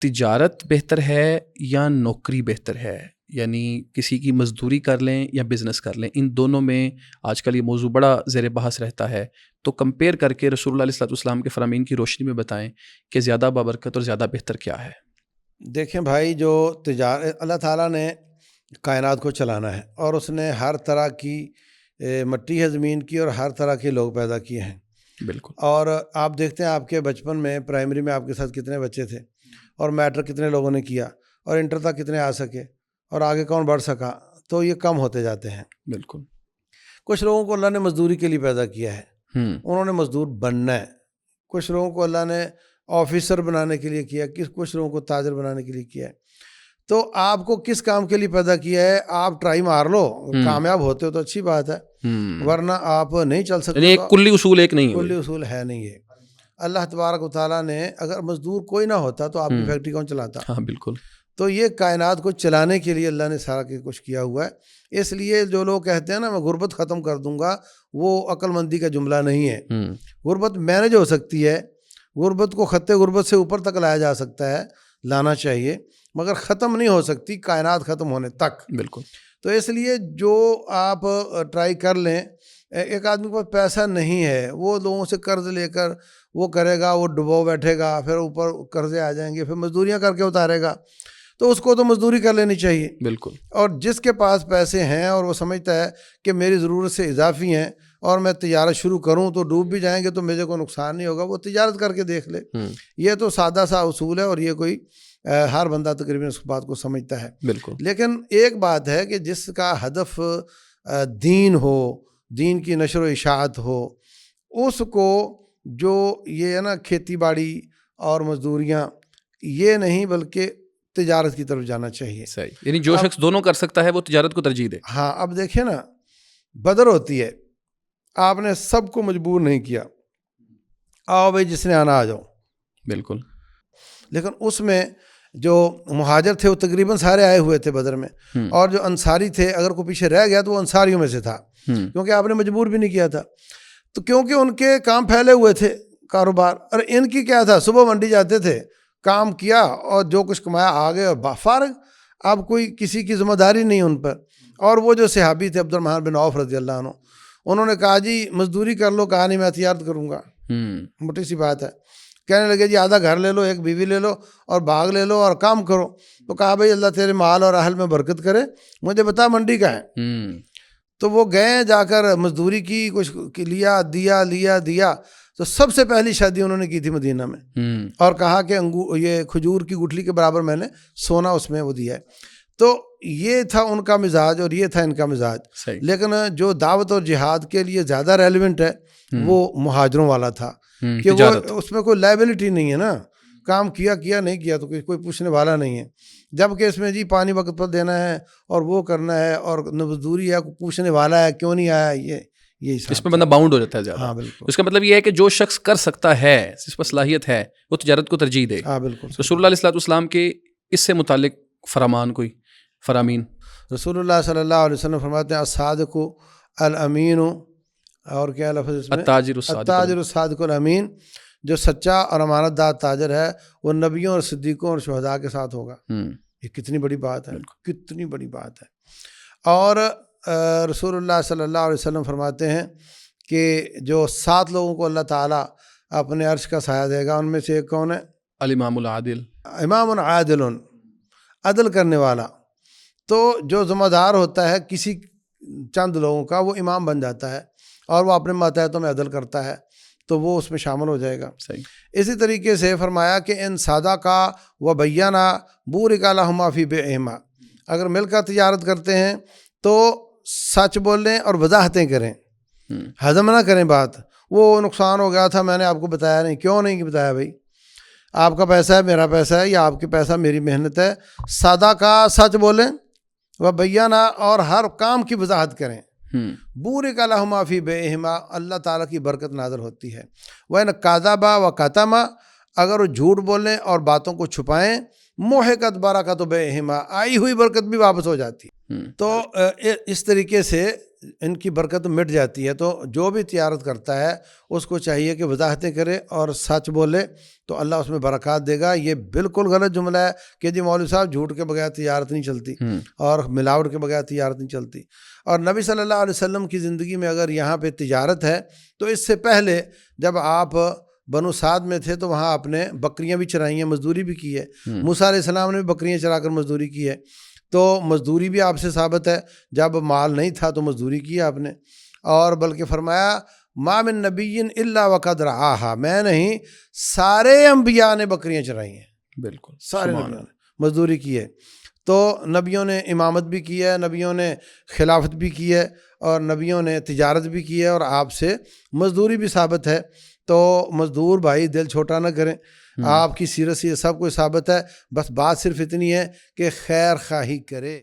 تجارت بہتر ہے یا نوکری بہتر ہے؟ یعنی کسی کی مزدوری کر لیں یا بزنس کر لیں، ان دونوں میں آج کل یہ موضوع بڑا زیر بحث رہتا ہے، تو کمپیئر کر کے رسول اللہ علیہ الصلوۃ والسلام کے فرامین کی روشنی میں بتائیں کہ زیادہ بابرکت اور زیادہ بہتر کیا ہے؟ دیکھیں بھائی، جو تجارت اللہ تعالیٰ نے کائنات کو چلانا ہے اور اس نے ہر طرح کی مٹی ہے زمین کی اور ہر طرح کے لوگ پیدا کیے ہیں. بالکل. اور آپ دیکھتے ہیں آپ کے بچپن میں پرائمری میں آپ کے ساتھ کتنے بچے تھے، اور میٹرک کتنے لوگوں نے کیا، اور انٹر تک کتنے آ سکے، اور آگے کون بڑھ سکا. تو یہ کم ہوتے جاتے ہیں. بالکل. کچھ لوگوں کو اللہ نے مزدوری کے لیے پیدا کیا ہے، انہوں نے مزدور بننا ہے. کچھ لوگوں کو اللہ نے آفیسر بنانے کے لیے کیا، کچھ لوگوں کو تاجر بنانے کے لیے کیا ہے. تو آپ کو کس کام کے لیے پیدا کیا ہے، آپ ٹرائی مار لو، کامیاب ہوتے ہو تو اچھی بات ہے، ورنہ آپ نہیں چل سکتے. ایک کلی اصول ایک نہیں ہے، کلی اصول ہے نہیں ہے. اللہ تبارک و تعالیٰ نے اگر مزدور کوئی نہ ہوتا تو آپ کی فیکٹری کون چلاتا؟ ہاں بالکل. تو یہ کائنات کو چلانے کے لیے اللہ نے سارا کچھ کیا ہوا ہے. اس لیے جو لوگ کہتے ہیں نا میں غربت ختم کر دوں گا، وہ عقل مندی کا جملہ نہیں ہے. غربت مینیج ہو سکتی ہے، غربت کو خطے غربت سے اوپر تک لایا جا سکتا ہے، لانا چاہیے، مگر ختم نہیں ہو سکتی کائنات ختم ہونے تک. بالکل. تو اس لیے جو آپ ٹرائی کر لیں. ایک آدمی کے پاس پیسہ نہیں ہے، وہ لوگوں سے قرض لے کر وہ کرے گا، وہ ڈبو بیٹھے گا، پھر اوپر قرضے آ جائیں گے، پھر مزدوریاں کر کے اتارے گا. تو اس کو تو مزدوری کر لینی چاہیے. بالکل. اور جس کے پاس پیسے ہیں اور وہ سمجھتا ہے کہ میری ضرورت سے اضافی ہیں اور میں تجارت شروع کروں تو ڈوب بھی جائیں گے تو مجھے کوئی نقصان نہیں ہوگا، وہ تجارت کر کے دیکھ لے. یہ تو سادہ سا اصول ہے، اور یہ کوئی ہر بندہ تقریباً اس بات کو سمجھتا ہے. بالکل. لیکن ایک بات ہے کہ جس کا ہدف دین ہو، دین کی نشر و اشاعت ہو، اس کو جو یہ ہے نا کھیتی باڑی اور مزدوریاں، یہ نہیں بلکہ تجارت کی طرف جانا چاہیے. صحیح. یعنی جو شخص دونوں کر سکتا ہے وہ تجارت کو ترجیح دے. ہاں. اب دیکھیں نا، بدر ہوتی ہے، آپ نے سب کو مجبور نہیں کیا، آؤ بھائی جس نے آنا آ جاؤ. بالکل. لیکن اس میں جو مہاجر تھے وہ تقریباً سارے آئے ہوئے تھے بدر میں، اور جو انصاری تھے اگر کوئی پیچھے رہ گیا تو وہ انصاریوں میں سے تھا، کیونکہ آپ نے مجبور بھی نہیں کیا تھا. تو کیونکہ ان کے کام پھیلے ہوئے تھے کاروبار، اور ان کی کیا تھا، صبح منڈی جاتے تھے، کام کیا اور جو کچھ کمایا آگے اور فارغ. اب کوئی کسی کی ذمہ داری نہیں ان پر. اور وہ جو صحابی تھے عبد الرحمن بن عوف رضی اللہ عنہ، انہوں نے کہا جی مزدوری کر لو. کہا نہیں میں تجارت کروں گا. موٹی سی بات ہے. کہنے لگے جی آدھا گھر لے لو، ایک بیوی لے لو اور باغ لے لو اور کام کرو. تو کہا بھائی اللہ تیرے مال اور اہل میں برکت کرے، مجھے بتا منڈی کا ہے. تو وہ گئے، جا کر مزدوری کی، کچھ لیا دیا. تو سب سے پہلی شادی انہوں نے کی تھی مدینہ میں، اور کہا کہ یہ کھجور کی گٹھلی کے برابر میں نے سونا اس میں وہ دیا ہے. تو یہ تھا ان کا مزاج اور یہ تھا ان کا مزاج. لیکن جو دعوت اور جہاد کے لیے زیادہ ریلیونٹ ہے وہ مہاجروں والا تھا، کہ وہ اس میں کوئی لائبلٹی نہیں ہے نا، کام کیا نہیں کیا تو کوئی پوچھنے والا نہیں ہے. جبکہ اس میں جی پانی وقت پر دینا ہے اور وہ کرنا ہے اور مزدوری ہے، کوئی پوچھنے والا ہے کیوں نہیں آیا، یہ اس میں بندہ باؤنڈ ہو جاتا ہے زیادہ. ہاں بالکل. اس کا مطلب یہ ہے کہ جو شخص کر سکتا ہے، جس پر صلاحیت ہے، وہ تجارت کو ترجیح دے. ہاں بالکل. رسول اللہ علیہ الصلوۃ والسلام کے اس سے متعلق فرامین. رسول اللہ صلی اللہ علیہ وسلم فرماتے ہیں الصادق الامین، اور کیا لفظ اس میں، التاجر الصادق الامین، جو سچا اور امانت دار تاجر ہے وہ نبیوں اور صدیقوں اور شہداء کے ساتھ ہوگا. یہ کتنی بڑی بات ہے، کتنی بڑی بات ہے. اور رسول اللہ صلی اللہ علیہ وسلم فرماتے ہیں کہ جو 7 لوگوں کو اللہ تعالیٰ اپنے عرش کا سایہ دے گا، ان میں سے ایک کون ہے؟ الامام العادل. امام عادل، عدل کرنے والا. تو جو ذمہ دار ہوتا ہے کسی چند لوگوں کا، وہ امام بن جاتا ہے اور وہ اپنے ماتحتوں میں عدل کرتا ہے، تو وہ اس میں شامل ہو جائے گا. صحیح. اسی طریقے سے فرمایا کہ ان سادہ کا و بیانہ بورک لہما فی بیعہما، اگر مل کر تجارت کرتے ہیں تو سچ بولیں اور وضاحتیں کریں، ہضم نہ کریں بات. وہ نقصان ہو گیا تھا میں نے آپ کو بتایا نہیں، کیوں نہیں بتایا بھائی؟ آپ کا پیسہ ہے میرا پیسہ ہے، یا آپ کے پیسہ میری محنت ہے. سادہ کا سچ بولیں و بیانہ، اور ہر کام کی وضاحت کریں. بورک لہما فی بیعہما، اللہ تعالیٰ کی برکت نازل ہوتی ہے. وَإِنْ کَذَبَا وَکَتَمَا، اگر وہ جھوٹ بولیں اور باتوں کو چھپائیں، محقت برکت بیعہما، آئی ہوئی برکت بھی واپس ہو جاتی. تو اس طریقے سے ان کی برکت مٹ جاتی ہے. تو جو بھی تجارت کرتا ہے اس کو چاہیے کہ وضاحتیں کرے اور سچ بولے تو اللہ اس میں برکات دے گا. یہ بالکل غلط جملہ ہے کہ جی مولوی صاحب جھوٹ کے بغیر تجارت نہیں چلتی اور ملاوٹ کے بغیر تجارت نہیں چلتی. اور نبی صلی اللہ علیہ وسلم کی زندگی میں اگر یہاں پہ تجارت ہے تو اس سے پہلے جب آپ بنو سعد میں تھے تو وہاں آپ نے بکریاں بھی چرائی ہیں, مزدوری بھی کی ہے. موسیٰ علیہ السلام نے بھی بکریاں چرا کر مزدوری کی ہے. تو مزدوری بھی آپ سے ثابت ہے, جب مال نہیں تھا تو مزدوری کی آپ نے. اور بلکہ فرمایا ما من نبی الا وقد رعاها, میں نہیں سارے انبیاء نے بکریاں چرائی ہیں. بالکل, سارے نبیوں نے مزدوری کی ہے. تو نبیوں نے امامت بھی کی ہے, نبیوں نے خلافت بھی کی ہے, اور نبیوں نے تجارت بھی کی ہے, اور آپ سے مزدوری بھی ثابت ہے. تو مزدور بھائی دل چھوٹا نہ کریں, آپ کی سیرت سے یہ سب کچھ ثابت ہے. بس بات صرف اتنی ہے کہ خیر خواہی کرے.